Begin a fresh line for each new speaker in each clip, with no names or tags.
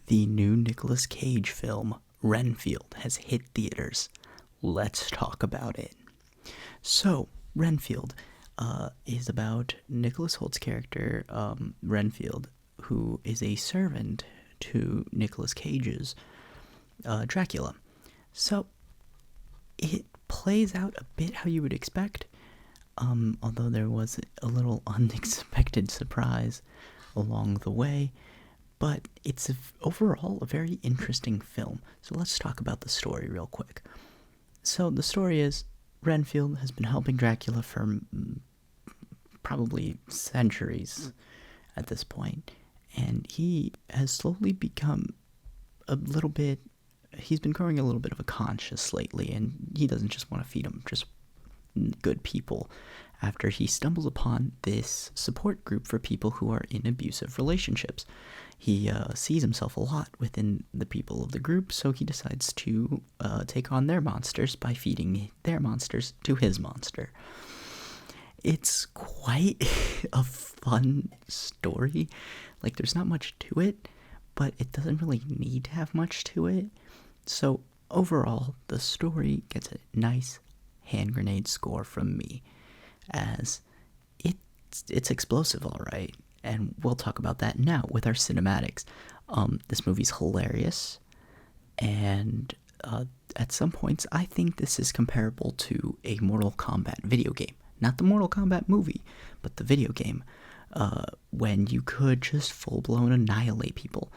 The new Nicolas Cage film, Renfield, has hit theaters. Let's talk about it. So, Renfield is about Nicholas Holt's character, Renfield, who is a servant to Nicolas Cage's Dracula. So, it plays out a bit how you would expect, although there was a little unexpected surprise along the way. But it's overall a very interesting film. So let's talk about the story real quick. So the story is Renfield has been helping Dracula for probably centuries at this point, and he has slowly become a little bit. He's been growing a little bit of a conscience lately, and he doesn't just want to feed him just good people after he stumbles upon this support group for people who are in abusive relationships. He sees himself a lot within the people of the group, so he decides to take on their monsters by feeding their monsters to his monster. It's quite a fun story. Like, there's not much to it, but it doesn't really need to have much to it. So overall, the story gets a nice hand grenade score from me, as it's explosive, all right, and we'll talk about that now with our cinematics. This movie's hilarious, and at some points I think this is comparable to a Mortal Kombat video game. Not the Mortal Kombat movie, but the video game, when you could just full-blown annihilate people.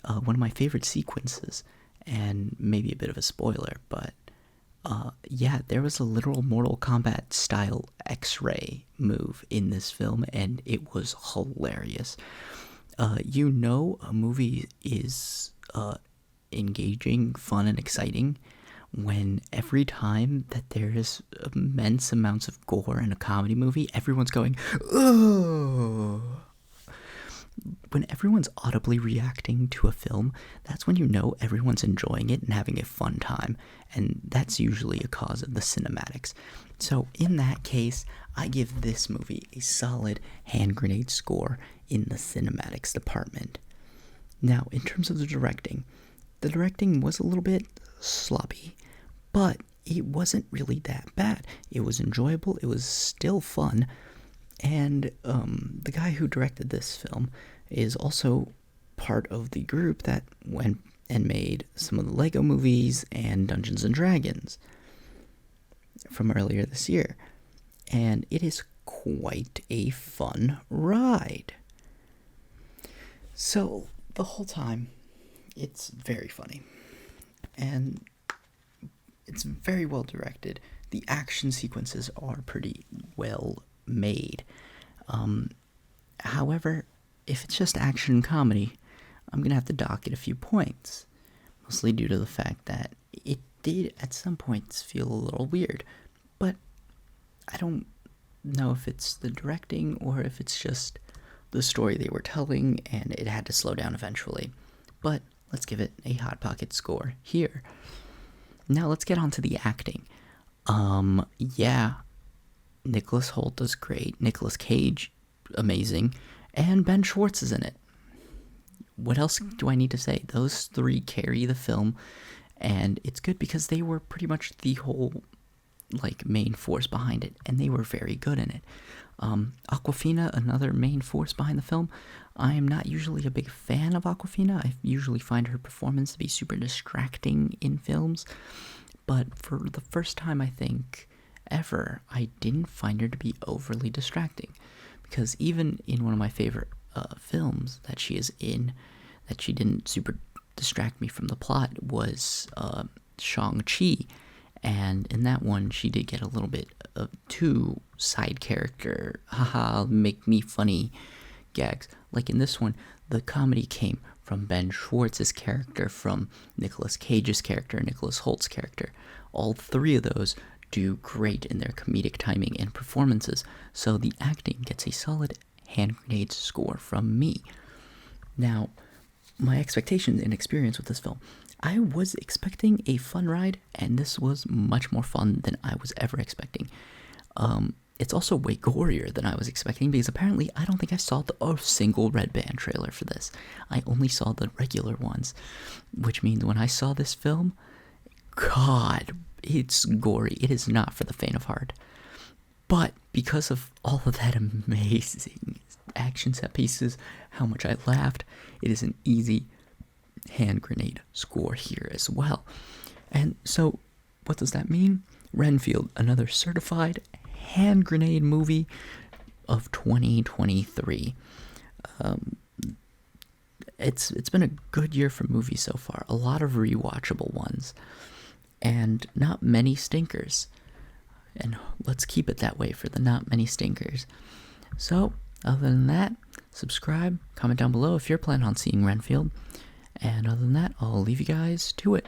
One of my favorite sequences, and maybe a bit of a spoiler, but yeah, there was a literal Mortal Kombat style X-ray move in this film, and it was hilarious. A movie is engaging, fun, and exciting when every time that there is immense amounts of gore in a comedy movie, everyone's going, "Oh!" When everyone's audibly reacting to a film, that's when you know everyone's enjoying it and having a fun time, and that's usually a cause of the cinematics. So in that case, I give this movie a solid hand grenade score in the cinematics department. Now, in terms of the directing was a little bit sloppy, but it wasn't really that bad. It was enjoyable, it was still fun, and the guy who directed this film is also part of the group that went and made some of the Lego movies and Dungeons and Dragons from earlier this year. And it is quite a fun ride. So, the whole time, it's very funny. And it's very well directed. The action sequences are pretty well made. However, if it's just action and comedy, I'm going to have to dock it a few points. Mostly due to the fact that it did at some points feel a little weird. But I don't know if it's the directing or if it's just the story they were telling and it had to slow down eventually. But let's give it a Hot Pocket score here. Now let's get on to the acting. Yeah, Nicholas Hoult does great. Nicolas Cage, amazing. And Ben Schwartz is in it. What else do I need to say? Those three carry the film, and it's good because they were pretty much the whole main force behind it, and they were very good in it. Awkwafina, another main force behind the film. I am not usually a big fan of Awkwafina. I usually find her performance to be super distracting in films, but for the first time I think ever, I didn't find her to be overly distracting. Because even in one of my favorite films that she is in, that she didn't super distract me from the plot, was Shang-Chi. And in that one, she did get a little bit of too side character, haha, make me funny gags. Like in this one, the comedy came from Ben Schwartz's character, from Nicolas Cage's character, Nicholas Hoult's character. All three of those do great in their comedic timing and performances, so the acting gets a solid hand grenade score from me. Now, my expectations and experience with this film, I was expecting a fun ride, and this was much more fun than I was ever expecting. it's also way gorier than I was expecting, because apparently I don't think I saw a single Red Band trailer for this. I only saw the regular ones, which means when I saw this film, God, it's gory. It is not for the faint of heart. But because of all of that amazing action set pieces, how much I laughed, it is an easy hand grenade score here as well. And so, what does that mean? Renfield, another certified hand grenade movie of 2023. It's been a good year for movies so far. A lot of rewatchable ones, and not many stinkers. And let's keep it that way for the not many stinkers. So, other than that, subscribe, comment down below if you're planning on seeing Renfield. And other than that, I'll leave you guys to it.